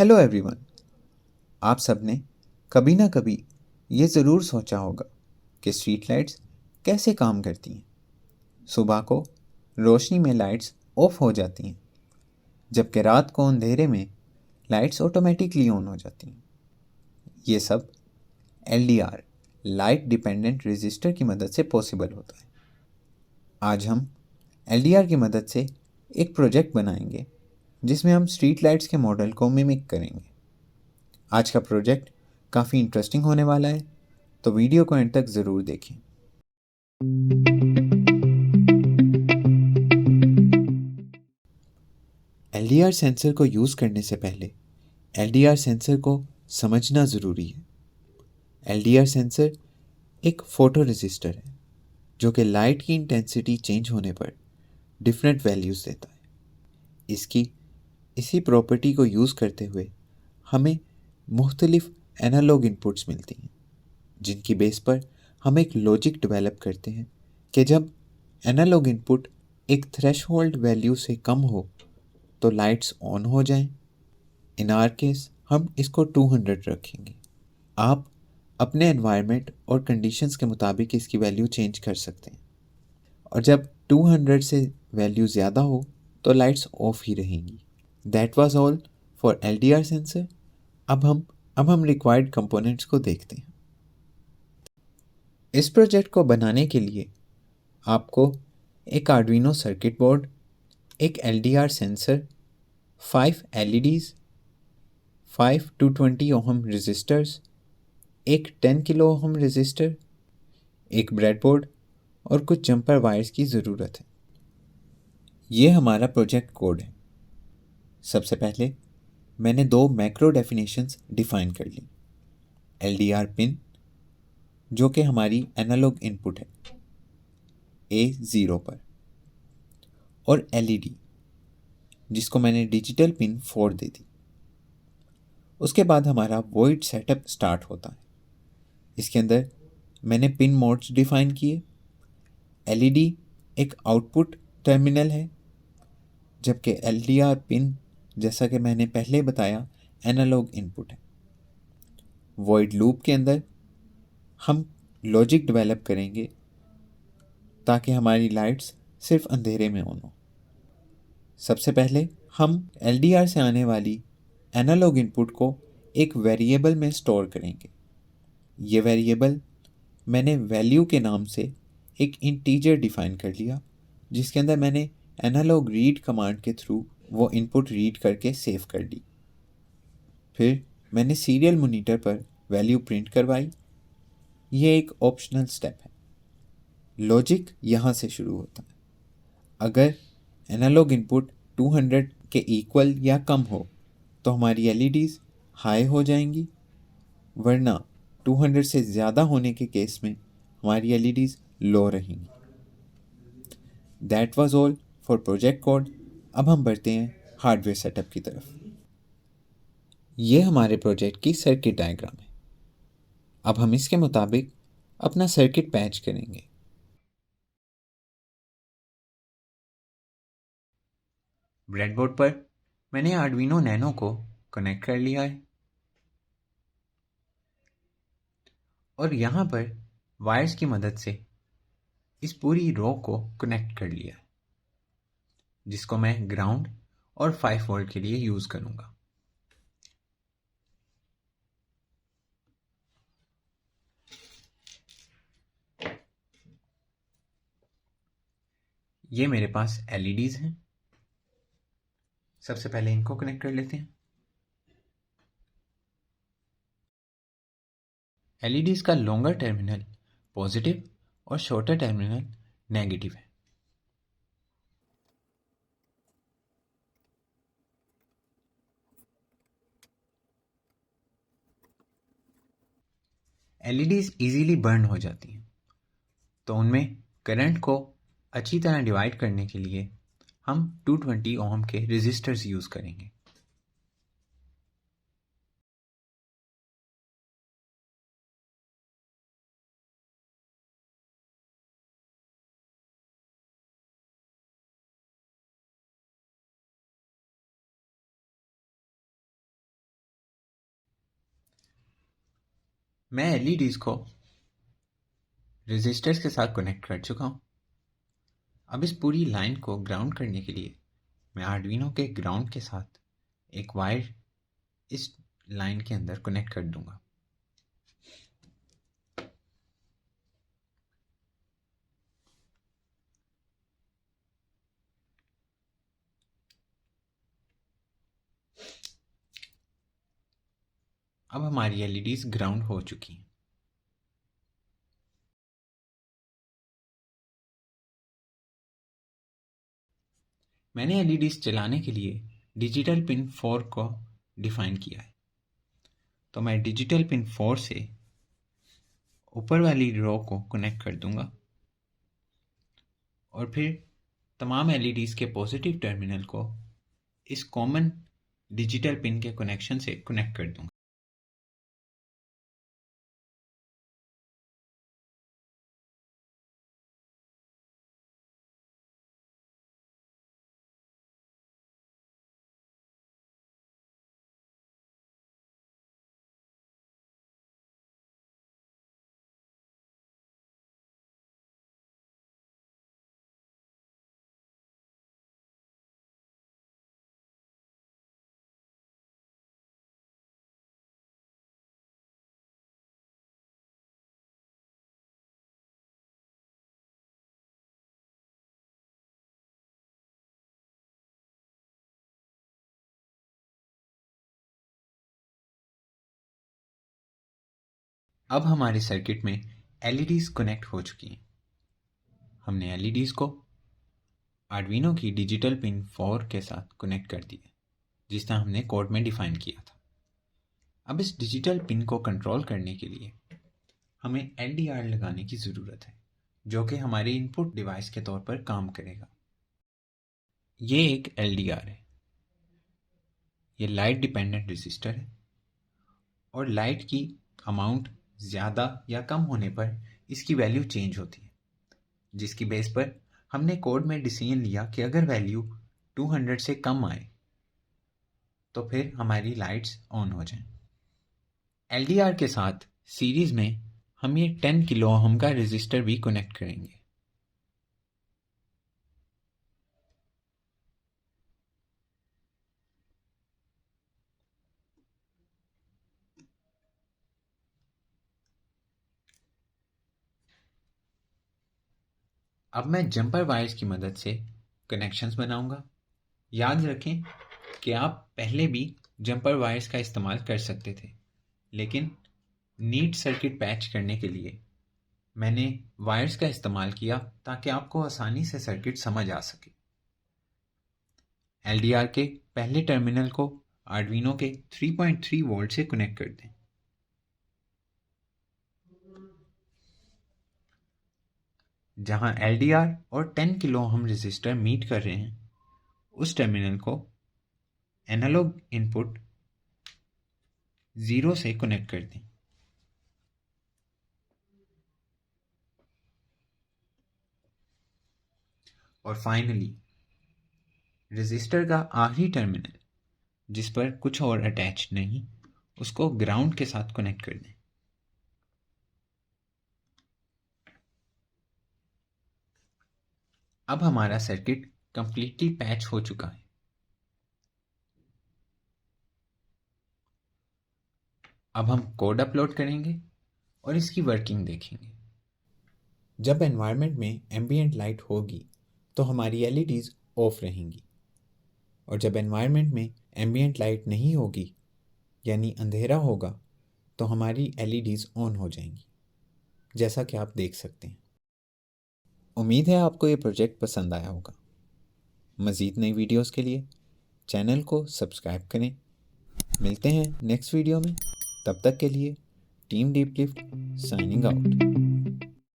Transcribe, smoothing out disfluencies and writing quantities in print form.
Hello everyone. आप सबने कभी ना कभी ये ज़रूर सोचा होगा कि स्ट्रीट लाइट्स कैसे काम करती हैं। सुबह को रोशनी में लाइट्स ऑफ हो जाती हैं, जबकि रात को अंधेरे में लाइट्स ऑटोमेटिकली ऑन हो जाती हैं। ये सब एलडीआर, लाइट डिपेंडेंट रजिस्टर की मदद से पॉसिबल होता है। आज हम एलडीआर की मदद से एक प्रोजेक्ट बनाएंगे जिसमें हम स्ट्रीट लाइट्स के मॉडल को मिमिक करेंगे। आज का प्रोजेक्ट काफ़ी इंटरेस्टिंग होने वाला है, तो वीडियो को एंड तक ज़रूर देखें। एलडीआर सेंसर को यूज़ करने से पहले एलडीआर सेंसर को समझना ज़रूरी है। एलडीआर सेंसर एक फोटो रजिस्टर है जो कि लाइट की इंटेंसिटी चेंज होने पर डिफरेंट वैल्यूज़ देता है। इसकी इसी प्रॉपर्टी को यूज़ करते हुए हमें मुख्तलिफ एनालॉग इनपुट्स मिलती हैं, जिनकी बेस पर हम एक लॉजिक डेवलप करते हैं कि जब एनालॉग इनपुट एक थ्रेशहोल्ड वैल्यू से कम हो तो लाइट्स ऑन हो जाएं। इन आर केस हम इसको 200 रखेंगे। आप अपने एनवायरनमेंट और कंडीशंस के मुताबिक इसकी वैल्यू चेंज कर सकते हैं, और जब 200 से वैल्यू ज़्यादा हो तो लाइट्स ऑफ ही रहेंगी। That was all for LDR sensor. अब हम रिक्वायर्ड कंपोनेंट्स को देखते हैं। इस प्रोजेक्ट को बनाने के लिए आपको एक आर्डुइनो सर्किट बोर्ड, एक LDR sensor, 5 LEDs, 5 220 ohm resistors, एक 10 किलो ओहम रजिस्टर, एक ब्रेडबोर्ड और कुछ जंपर वायर्स की ज़रूरत है। ये हमारा प्रोजेक्ट कोड है। सबसे पहले मैंने दो मैक्रो डेफिनेशंस डिफ़ाइन कर ली। एलडीआर पिन, जो कि हमारी एनालॉग इनपुट है A0 पर, और एलईडी, जिसको मैंने डिजिटल पिन 4 दे दी। उसके बाद हमारा वॉइड सेटअप स्टार्ट होता है। इसके अंदर मैंने पिन मोड्स डिफ़ाइन किए। एलईडी एक आउटपुट टर्मिनल है, जबकि एलडीआर पिन, जैसा कि मैंने पहले बताया, एनालॉग इनपुट है। वॉइड लूप के अंदर हम लॉजिक डेवलप करेंगे ताकि हमारी लाइट्स सिर्फ अंधेरे में ऑन हो। सबसे पहले हम एलडीआर से आने वाली एनालॉग इनपुट को एक वेरिएबल में स्टोर करेंगे। ये वेरिएबल मैंने वैल्यू के नाम से एक इंटीजर डिफ़ाइन कर लिया, जिसके अंदर मैंने एनालॉग रीड कमांड के थ्रू वो इनपुट रीड करके सेव कर ली। फिर मैंने सीरियल मॉनिटर पर वैल्यू प्रिंट करवाई। ये एक ऑप्शनल स्टेप है। लॉजिक यहाँ से शुरू होता है। अगर एनालॉग इनपुट 200 के इक्वल या कम हो तो हमारी एलईडीज़ हाई हो जाएंगी, वरना 200 से ज़्यादा होने के केस में हमारी एलईडीज़ लो रहेंगी। That was all for project code. अब हम बढ़ते हैं हार्डवेयर सेटअप की तरफ। ये हमारे प्रोजेक्ट की सर्किट डायग्राम है। अब हम इसके मुताबिक अपना सर्किट पैच करेंगे। ब्रेडबोर्ड पर मैंने आर्डुइनो नैनो को कनेक्ट कर लिया है, और यहाँ पर वायर्स की मदद से इस पूरी रो को कनेक्ट कर लिया है, जिसको मैं ग्राउंड और 5 वोल्ट के लिए यूज़ करूँगा। ये मेरे पास एलईडीज़ हैं। सबसे पहले इनको कनेक्ट कर लेते हैं। एलईडीज़ का लॉन्गर टर्मिनल पॉजिटिव और शॉर्टर टर्मिनल नेगेटिव है। एलईडीज़ इजीली बर्न हो जाती हैं, तो उनमें करंट को अच्छी तरह डिवाइड करने के लिए हम 220 ओम के रेजिस्टर्स यूज़ करेंगे। मैं एलईडीज़ को रेजिस्टर्स के साथ कनेक्ट कर चुका हूँ। अब इस पूरी लाइन को ग्राउंड करने के लिए मैं आर्डुइनो के ग्राउंड के साथ एक वायर इस लाइन के अंदर कनेक्ट कर दूंगा। अब हमारी एलईडीज़ ग्राउंड हो चुकी हैं। मैंने एलईडीज़ चलाने के लिए डिजिटल पिन 4 को डिफाइन किया है। तो मैं डिजिटल पिन 4 से ऊपर वाली रो को कनेक्ट कर दूंगा और फिर तमाम एलईडीज़ के पॉजिटिव टर्मिनल को इस कॉमन डिजिटल पिन के कनेक्शन से कनेक्ट कर दूंगा। अब हमारे सर्किट में एलईडीज़ कनेक्ट हो चुकी हैं। हमने एलईडीज़ को आर्डुइनो की डिजिटल पिन 4 के साथ कनेक्ट कर दिया, जिस तरह हमने कोड में डिफाइन किया था। अब इस डिजिटल पिन को कंट्रोल करने के लिए हमें एलडीआर लगाने की ज़रूरत है, जो कि हमारे इनपुट डिवाइस के तौर पर काम करेगा। ये एक एलडीआर है। ये लाइट डिपेंडेंट रेजिस्टर है और लाइट की अमाउंट ज़्यादा या कम होने पर इसकी वैल्यू चेंज होती है, जिसकी बेस पर हमने कोड में डिसीजन लिया कि अगर वैल्यू 200 से कम आए तो फिर हमारी लाइट्स ऑन हो जाएं। एलडीआर के साथ सीरीज़ में हम ये 10 किलो ओम का रेजिस्टर भी कनेक्ट करेंगे। अब मैं जंपर वायर्स की मदद से कनेक्शंस बनाऊंगा। याद रखें कि आप पहले भी जंपर वायर्स का इस्तेमाल कर सकते थे, लेकिन नीट सर्किट पैच करने के लिए मैंने वायर्स का इस्तेमाल किया ताकि आपको आसानी से सर्किट समझ आ सके। एलडीआर के पहले टर्मिनल को आर्डुइनो के 3.3 वोल्ट से कनेक्ट कर दें। जहां एलडीआर और 10 किलो ओम रेजिस्टर मीट कर रहे हैं, उस टर्मिनल को एनालॉग इनपुट 0 से कनेक्ट कर दें। और फाइनली रेजिस्टर का आखिरी टर्मिनल, जिस पर कुछ और अटैच नहीं, उसको ग्राउंड के साथ कनेक्ट कर दें। अब हमारा सर्किट कंप्लीटली पैच हो चुका है। अब हम कोड अपलोड करेंगे और इसकी वर्किंग देखेंगे। जब एनवायरनमेंट में एम्बिएंट लाइट होगी तो हमारी एलईडीज़ ऑफ रहेंगी, और जब एनवायरनमेंट में एम्बिएंट लाइट नहीं होगी यानी अंधेरा होगा तो हमारी एलईडीज़ ऑन हो जाएंगी, जैसा कि आप देख सकते हैं। उम्मीद है आपको ये प्रोजेक्ट पसंद आया होगा। मज़ीद नई वीडियोस के लिए चैनल को सब्सक्राइब करें। मिलते हैं नेक्स्ट वीडियो में। तब तक के लिए team deep lift signing out.